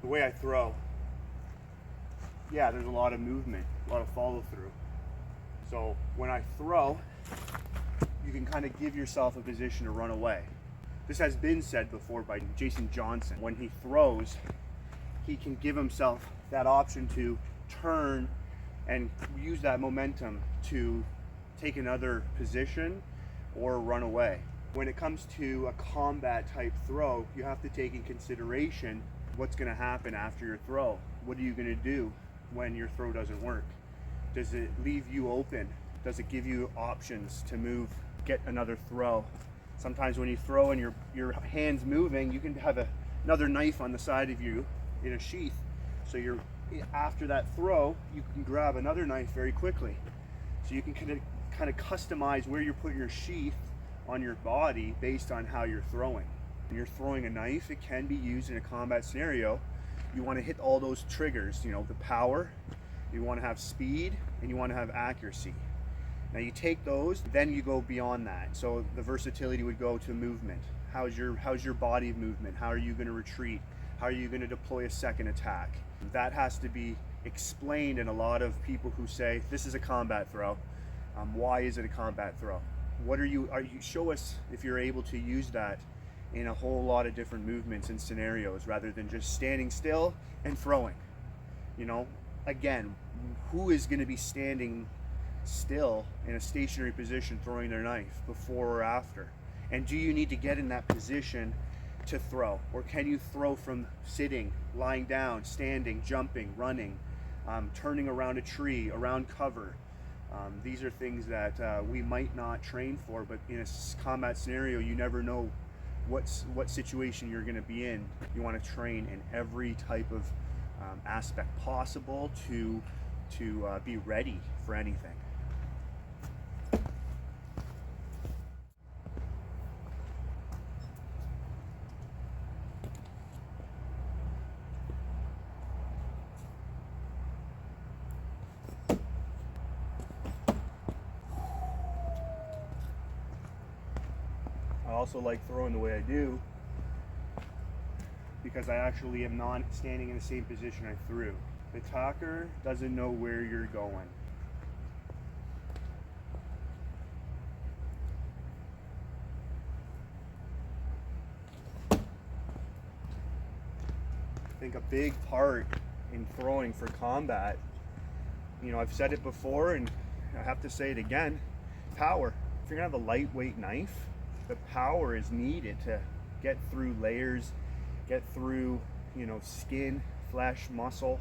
the way I throw, yeah, there's a lot of movement, a lot of follow through. So when I throw, you can kind of give yourself a position to run away. This has been said before by Jason Johnson. When he throws, he can give himself that option to turn and use that momentum to take another position or run away. When it comes to a combat type throw, you have to take in consideration what's going to happen after your throw. What are you going to do when your throw doesn't work? Does it leave you open? Does it give you options to move, get another throw? Sometimes when you throw and your hand's moving, you can have another knife on the side of you in a sheath. So after that throw, you can grab another knife very quickly. So you can kind of customize where you're putting your sheath on your body based on how you're throwing. When you're throwing a knife, it can be used in a combat scenario. You want to hit all those triggers, the power, you want to have speed, and you want to have accuracy. Now you take those, then you go beyond that. So the versatility would go to movement. How's your body movement? How are you going to retreat? How are you going to deploy a second attack? That has to be explained in a lot of people who say, this is a combat throw. Why is it a combat throw? Show us if you're able to use that in a whole lot of different movements and scenarios rather than just standing still and throwing. Again, who is going to be standing still in a stationary position throwing their knife before or after? And do you need to get in that position to throw? Or can you throw from sitting, lying down, standing, jumping, running, turning around a tree, around cover? These are things that we might not train for, but in a combat scenario, you never know what situation you're going to be in. You want to train in every type of aspect possible to be ready for anything. I also like throwing the way I do because I actually am not standing in the same position I threw. The attacker doesn't know where you're going. I think a big part in throwing for combat, I've said it before and I have to say it again, power. If you're gonna have a lightweight knife, the power is needed to get through layers, get through, skin, flesh, muscle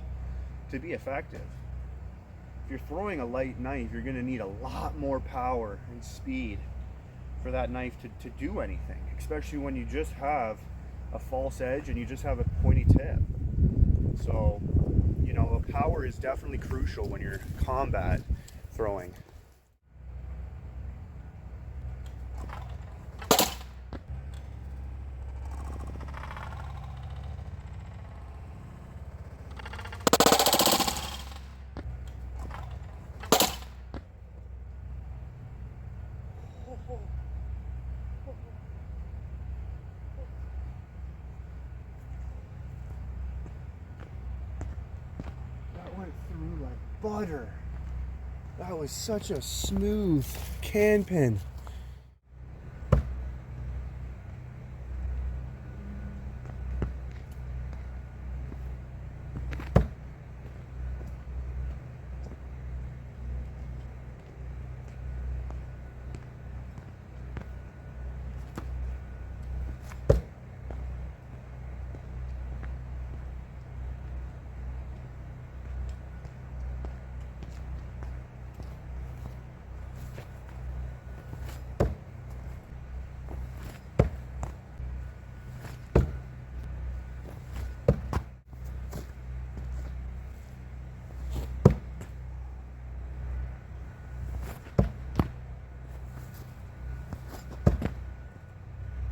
to be effective. If you're throwing a light knife, you're going to need a lot more power and speed for that knife to do anything, especially when you just have a false edge and you just have a pointy tip. So, power is definitely crucial when you're combat throwing. That went through like butter. That was such a smooth can pin.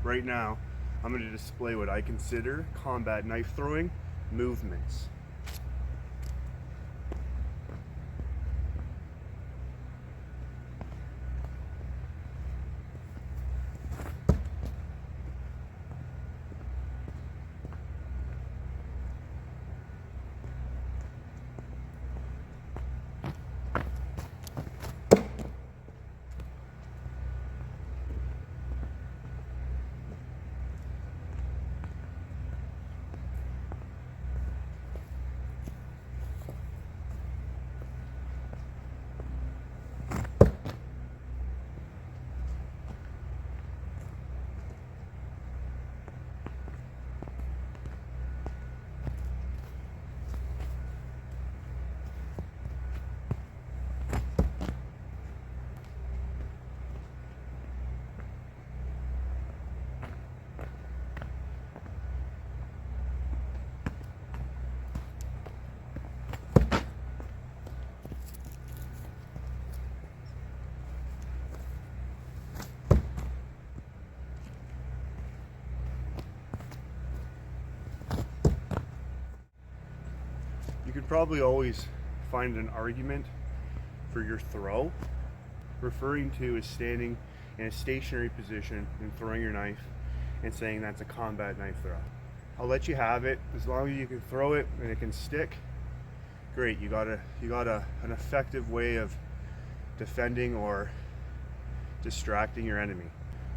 Right now, I'm going to display what I consider combat knife throwing movements. You could probably always find an argument for your throw. Referring to is standing in a stationary position and throwing your knife and saying that's a combat knife throw. I'll let you have it as long as you can throw it and it can stick. Great, you got an effective way of defending or distracting your enemy.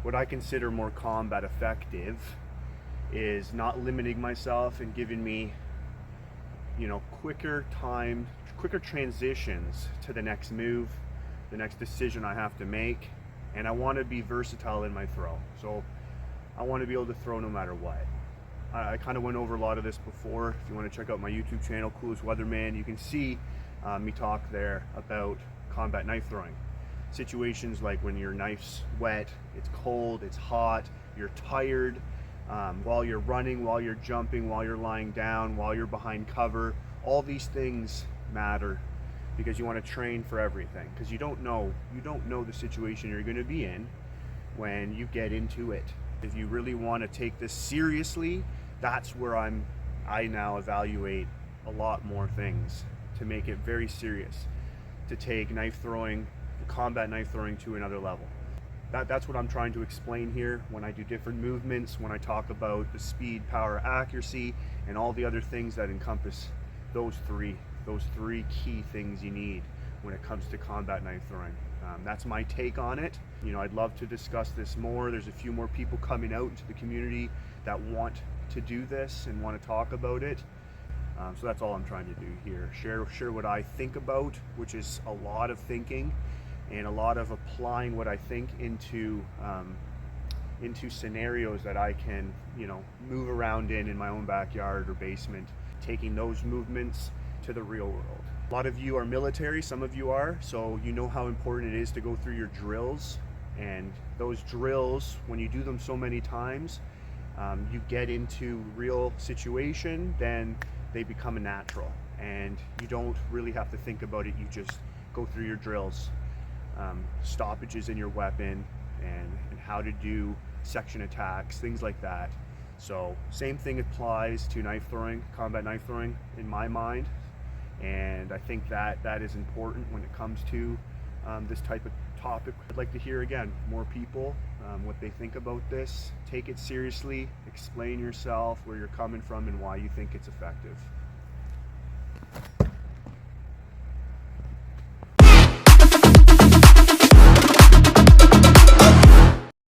What I consider more combat effective is not limiting myself and giving me, quicker transitions to the next move, the next decision I have to make. And I want to be versatile in my throw. So I want to be able to throw no matter what. I kind of went over a lot of this before. If you want to check out my YouTube channel, Coolest Weatherman, you can see me talk there about combat knife throwing. Situations like when your knife's wet, it's cold, it's hot, you're tired, while you're running, while you're jumping, while you're lying down, while you're behind cover. All these things matter because you want to train for everything, because you don't know the situation you're going to be in when you get into it. If you really want to take this seriously, that's where I now evaluate a lot more things to make it very serious, to take knife throwing, combat knife throwing to another level. That's what I'm trying to explain here when I do different movements, when I talk about the speed, power, accuracy, and all the other things that encompass those three key things you need when it comes to combat knife throwing. That's my take on it. I'd love to discuss this more. There's a few more people coming out into the community that want to do this and want to talk about it. So that's all I'm trying to do here. Share what I think about, which is a lot of thinking and a lot of applying what I think into scenarios that I can, move around in my own backyard or basement, taking those movements to the real world. A lot of you are military, some of you are, so you know how important it is to go through your drills. And those drills, when you do them so many times, you get into real situation, then they become a natural. And you don't really have to think about it, you just go through your drills. Stoppages in your weapon and how to do section attacks, things like that. So same thing applies to knife throwing, combat knife throwing in my mind. And I think that is important when it comes to this type of topic. I'd like to hear again more people what they think about this. Take it seriously, explain yourself, where you're coming from and why you think it's effective.